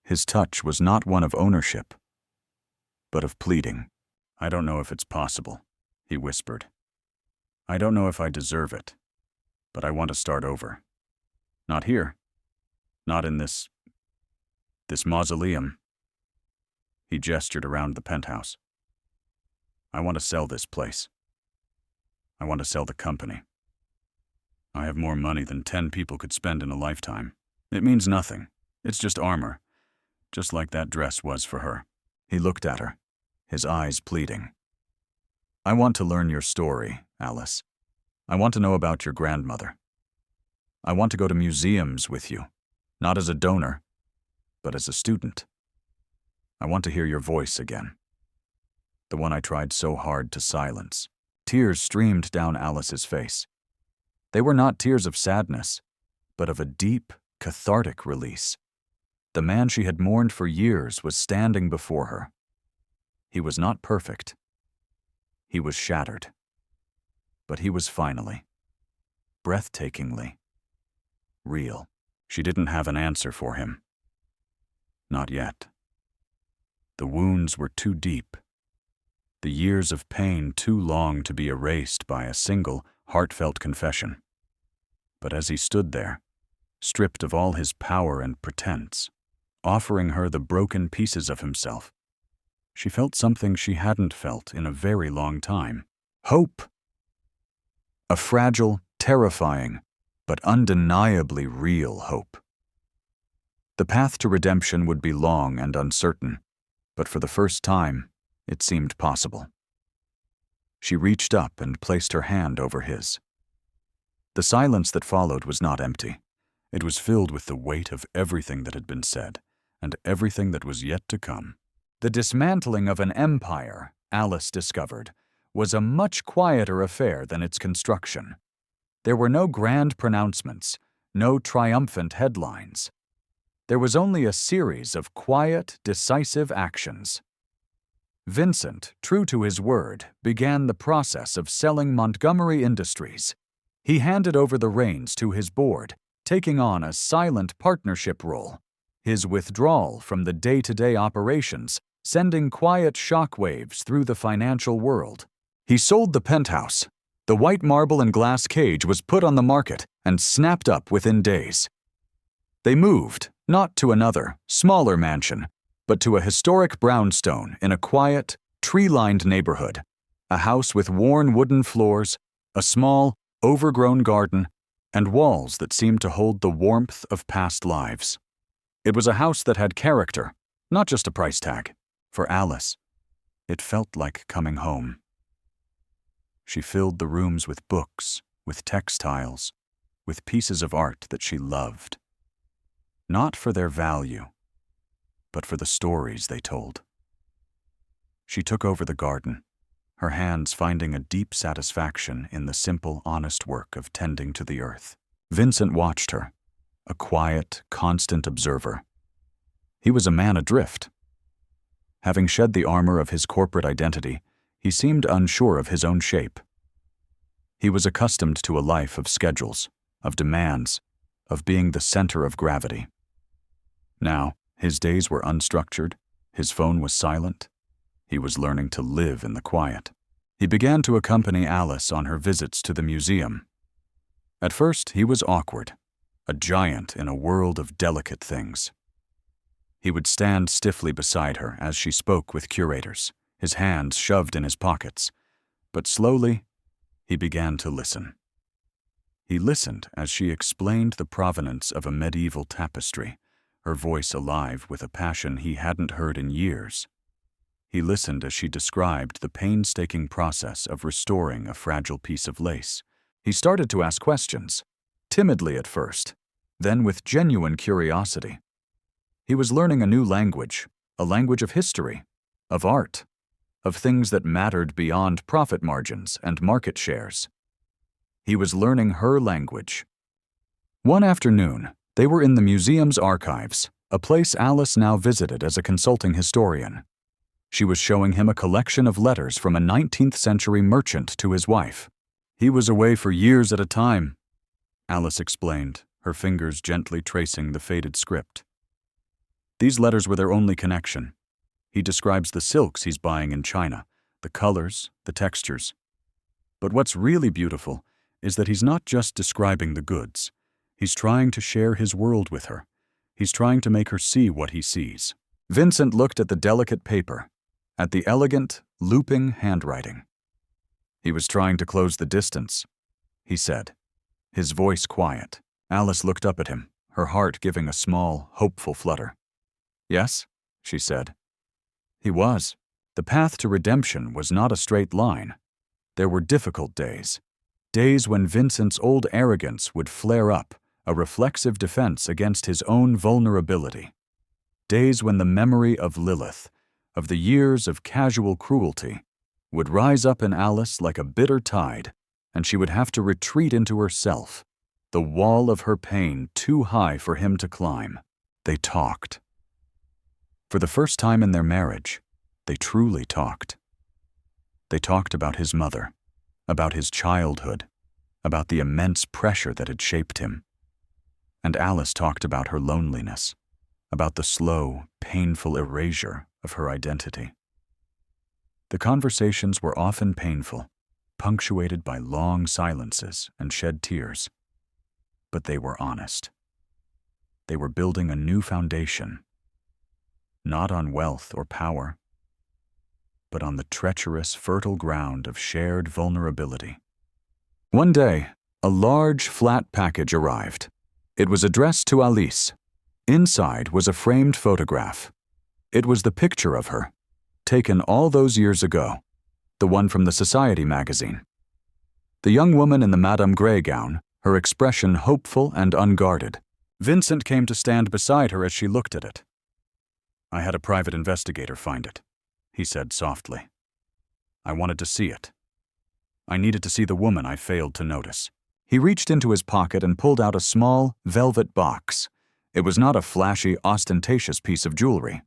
His touch was not one of ownership, but of pleading. "I don't know if it's possible," he whispered. "I don't know if I deserve it, but I want to start over. Not here. Not in this mausoleum." He gestured around the penthouse. "I want to sell this place. I want to sell the company. I have more money than 10 people could spend in a lifetime. It means nothing. It's just armor, just like that dress was for her." He looked at her, his eyes pleading. "I want to learn your story, Alice. I want to know about your grandmother. I want to go to museums with you, not as a donor, but as a student. I want to hear your voice again, the one I tried so hard to silence." Tears streamed down Alice's face. They were not tears of sadness, but of a deep, cathartic release. The man she had mourned for years was standing before her. He was not perfect. He was shattered. But he was finally, breathtakingly, real. She didn't have an answer for him. Not yet. The wounds were too deep. The years of pain too long to be erased by a single, heartfelt confession. But as he stood there, stripped of all his power and pretense, offering her the broken pieces of himself, she felt something she hadn't felt in a very long time. Hope. A fragile, terrifying, but undeniably real hope. The path to redemption would be long and uncertain, but for the first time, it seemed possible. She reached up and placed her hand over his. The silence that followed was not empty. It was filled with the weight of everything that had been said, and everything that was yet to come. The dismantling of an empire, Alice discovered, was a much quieter affair than its construction. There were no grand pronouncements, no triumphant headlines. There was only a series of quiet, decisive actions. Vincent, true to his word, began the process of selling Montgomery Industries. He handed over the reins to his board, taking on a silent partnership role. His withdrawal from the day-to-day operations sending quiet shockwaves through the financial world. He sold the penthouse. The white marble and glass cage was put on the market and snapped up within days. They moved, not to another, smaller mansion, but to a historic brownstone in a quiet, tree-lined neighborhood. A house with worn wooden floors, a small, overgrown garden, and walls that seemed to hold the warmth of past lives. It was a house that had character, not just a price tag. For Alice, it felt like coming home. She filled the rooms with books, with textiles, with pieces of art that she loved. Not for their value, but for the stories they told. She took over the garden, her hands finding a deep satisfaction in the simple, honest work of tending to the earth. Vincent watched her, a quiet, constant observer. He was a man adrift. Having shed the armor of his corporate identity, he seemed unsure of his own shape. He was accustomed to a life of schedules, of demands, of being the center of gravity. Now, his days were unstructured, his phone was silent. He was learning to live in the quiet. He began to accompany Alice on her visits to the museum. At first, he was awkward, a giant in a world of delicate things. He would stand stiffly beside her as she spoke with curators, his hands shoved in his pockets. But slowly, he began to listen. He listened as she explained the provenance of a medieval tapestry, her voice alive with a passion he hadn't heard in years. He listened as she described the painstaking process of restoring a fragile piece of lace. He started to ask questions, timidly at first, then with genuine curiosity. He was learning a new language, a language of history, of art, of things that mattered beyond profit margins and market shares. He was learning her language. One afternoon, they were in the museum's archives, a place Alice now visited as a consulting historian. She was showing him a collection of letters from a 19th century merchant to his wife. He was away for years at a time, Alice explained, her fingers gently tracing the faded script. These letters were their only connection. He describes the silks he's buying in China, the colors, the textures. But what's really beautiful is that he's not just describing the goods. He's trying to share his world with her. He's trying to make her see what he sees. Vincent looked at the delicate paper, at the elegant, looping handwriting. He was trying to close the distance, he said, his voice quiet. Alice looked up at him, her heart giving a small, hopeful flutter. Yes, she said. He was. The path to redemption was not a straight line. There were difficult days. Days when Vincent's old arrogance would flare up, a reflexive defense against his own vulnerability. Days when the memory of Lilith, of the years of casual cruelty, would rise up in Alice like a bitter tide, and she would have to retreat into herself, the wall of her pain too high for him to climb. They talked. For the first time in their marriage, they truly talked. They talked about his mother, about his childhood, about the immense pressure that had shaped him. And Alice talked about her loneliness, about the slow, painful erasure of her identity. The conversations were often painful, punctuated by long silences and shed tears. But they were honest. They were building a new foundation, not on wealth or power, but on the treacherous, fertile ground of shared vulnerability. One day, a large, flat package arrived. It was addressed to Alice. Inside was a framed photograph. It was the picture of her, taken all those years ago, the one from the Society magazine. The young woman in the Madame Grey gown, her expression hopeful and unguarded. Vincent came to stand beside her as she looked at it. I had a private investigator find it, he said softly. I wanted to see it. I needed to see the woman I failed to notice. He reached into his pocket and pulled out a small, velvet box. It was not a flashy, ostentatious piece of jewelry.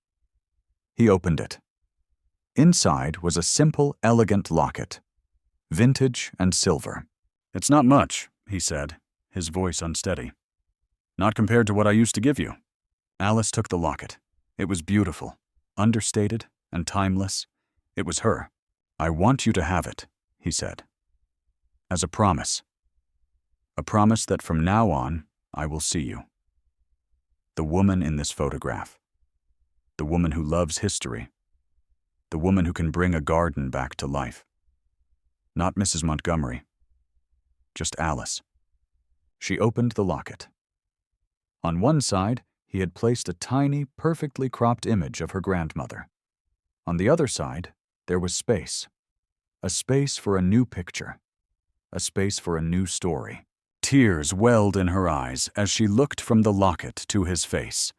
He opened it. Inside was a simple, elegant locket, vintage and silver. "It's not much," he said, his voice unsteady. "Not compared to what I used to give you." Alice took the locket. It was beautiful, understated, and timeless. It was her. "I want you to have it," he said. "As a promise. A promise that from now on, I will see you. The woman in this photograph. The woman who loves history. The woman who can bring a garden back to life. Not Mrs. Montgomery. Just Alice." She opened the locket. On one side, he had placed a tiny, perfectly cropped image of her grandmother. On the other side, there was space. A space for a new picture. A space for a new story. Tears welled in her eyes as she looked from the locket to his face.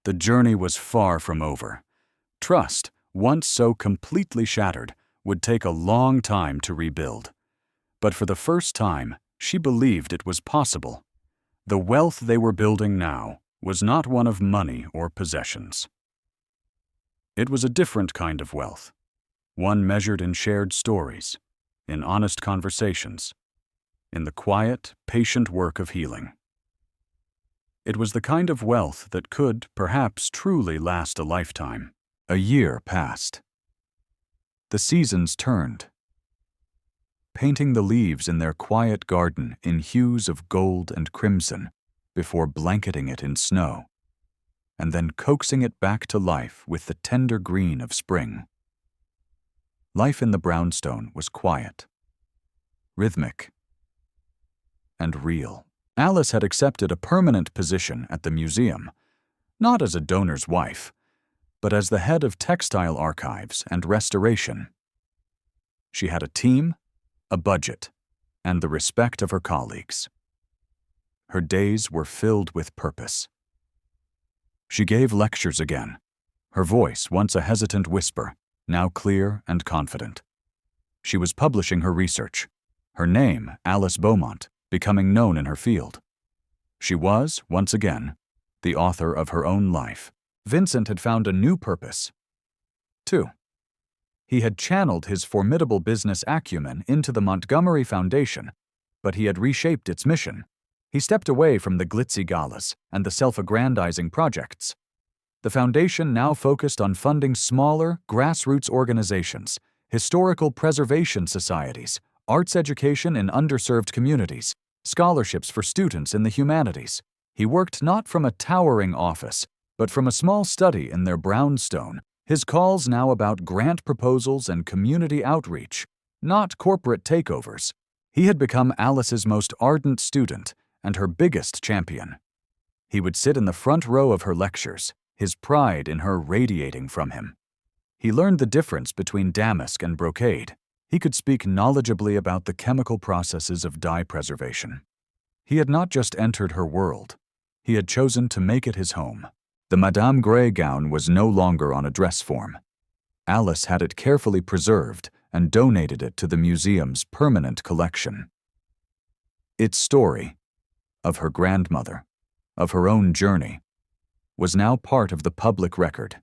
The journey was far from over. Trust, once so completely shattered, would take a long time to rebuild. But for the first time, she believed it was possible. The wealth they were building now was not one of money or possessions. It was a different kind of wealth, one measured in shared stories, in honest conversations, in the quiet, patient work of healing. It was the kind of wealth that could, perhaps, truly last a lifetime. A year passed. The seasons turned, painting the leaves in their quiet garden in hues of gold and crimson before blanketing it in snow, and then coaxing it back to life with the tender green of spring. Life in the brownstone was quiet, rhythmic, and real. Alice had accepted a permanent position at the museum, not as a donor's wife, but as the head of textile archives and restoration. She had a team, a budget, and the respect of her colleagues. Her days were filled with purpose. She gave lectures again, her voice once a hesitant whisper, now clear and confident. She was publishing her research, her name, Alice Beaumont, becoming known in her field. She was, once again, the author of her own life. Vincent had found a new purpose, too. He had channeled his formidable business acumen into the Montgomery Foundation, but he had reshaped its mission. He stepped away from the glitzy galas and the self-aggrandizing projects. The foundation now focused on funding smaller, grassroots organizations, historical preservation societies, arts education in underserved communities, scholarships for students in the humanities. He worked not from a towering office, but from a small study in their brownstone, his calls now about grant proposals and community outreach, not corporate takeovers. He had become Alice's most ardent student and her biggest champion. He would sit in the front row of her lectures, his pride in her radiating from him. He learned the difference between damask and brocade. He could speak knowledgeably about the chemical processes of dye preservation. He had not just entered her world. He had chosen to make it his home. The Madame Grey gown was no longer on a dress form. Alice had it carefully preserved and donated it to the museum's permanent collection. Its story, of her grandmother, of her own journey, was now part of the public record,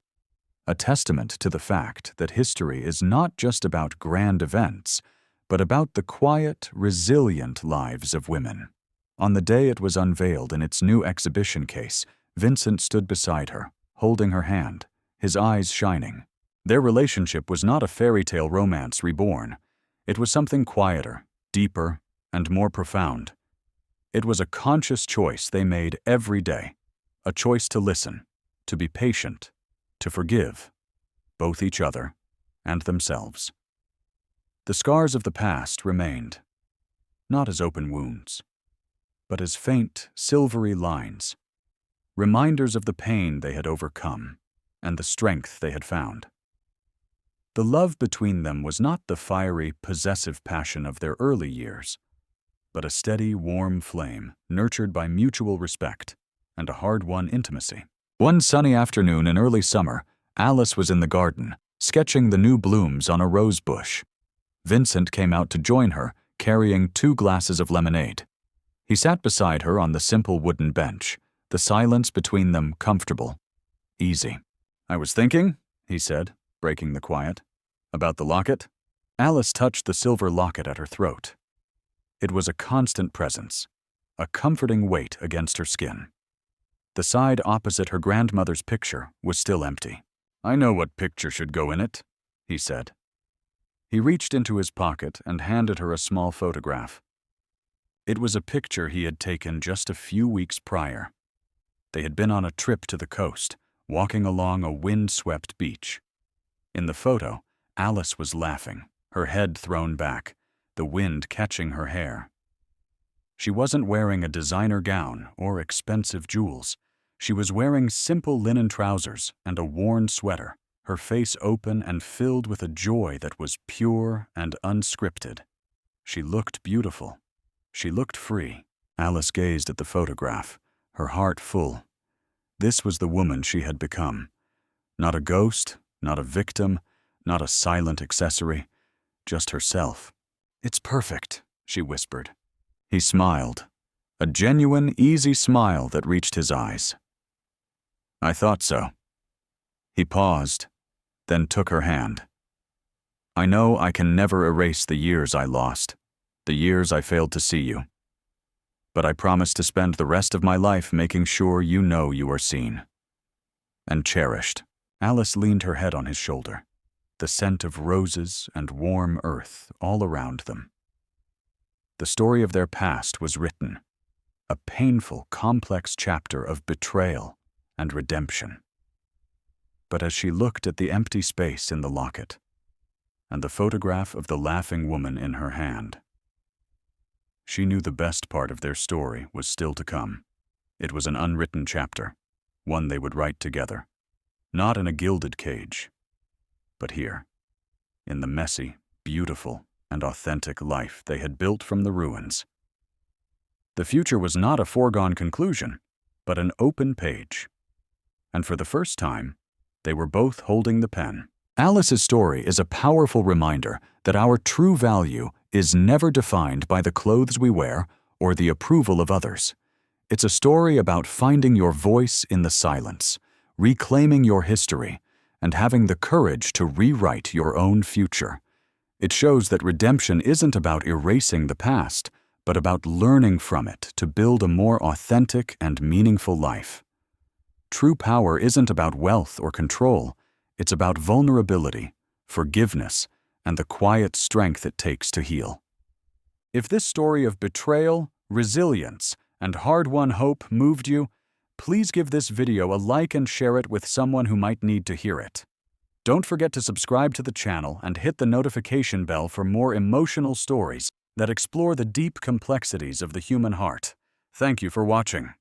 a testament to the fact that history is not just about grand events, but about the quiet, resilient lives of women. On the day it was unveiled in its new exhibition case, Vincent stood beside her, holding her hand, his eyes shining. Their relationship was not a fairy tale romance reborn. It was something quieter, deeper, and more profound. It was a conscious choice they made every day, a choice to listen, to be patient, to forgive, both each other and themselves. The scars of the past remained, not as open wounds, but as faint, silvery lines, reminders of the pain they had overcome and the strength they had found. The love between them was not the fiery, possessive passion of their early years, but a steady, warm flame nurtured by mutual respect and a hard-won intimacy. One sunny afternoon in early summer, Alice was in the garden, sketching the new blooms on a rose bush. Vincent came out to join her, carrying 2 glasses of lemonade. He sat beside her on the simple wooden bench, the silence between them comfortable, easy. "I was thinking," he said, breaking the quiet, "about the locket." Alice touched the silver locket at her throat. It was a constant presence, a comforting weight against her skin. The side opposite her grandmother's picture was still empty. "I know what picture should go in it," he said. He reached into his pocket and handed her a small photograph. It was a picture he had taken just a few weeks prior. They had been on a trip to the coast, walking along a wind-swept beach. In the photo, Alice was laughing, her head thrown back, the wind catching her hair. She wasn't wearing a designer gown or expensive jewels. She was wearing simple linen trousers and a worn sweater, her face open and filled with a joy that was pure and unscripted. She looked beautiful. She looked free. Alice gazed at the photograph, her heart full. This was the woman she had become. Not a ghost, not a victim, not a silent accessory, just herself. "It's perfect," she whispered. He smiled, a genuine, easy smile that reached his eyes. "I thought so." He paused, then took her hand. "I know I can never erase the years I lost, the years I failed to see you. But I promise to spend the rest of my life making sure you know you are seen and cherished." Alice leaned her head on his shoulder, the scent of roses and warm earth all around them. The story of their past was written, a painful, complex chapter of betrayal and redemption. But as she looked at the empty space in the locket and the photograph of the laughing woman in her hand, she knew the best part of their story was still to come. It was an unwritten chapter, one they would write together, not in a gilded cage, but here, in the messy, beautiful, and authentic life they had built from the ruins. The future was not a foregone conclusion, but an open page. And for the first time, they were both holding the pen. Alice's story is a powerful reminder that our true value is never defined by the clothes we wear or the approval of others. It's a story about finding your voice in the silence, reclaiming your history, and having the courage to rewrite your own future. It shows that redemption isn't about erasing the past, but about learning from it to build a more authentic and meaningful life. True power isn't about wealth or control. It's about vulnerability, forgiveness, and the quiet strength it takes to heal. If this story of betrayal, resilience, and hard-won hope moved you, please give this video a like and share it with someone who might need to hear it. Don't forget to subscribe to the channel and hit the notification bell for more emotional stories that explore the deep complexities of the human heart. Thank you for watching.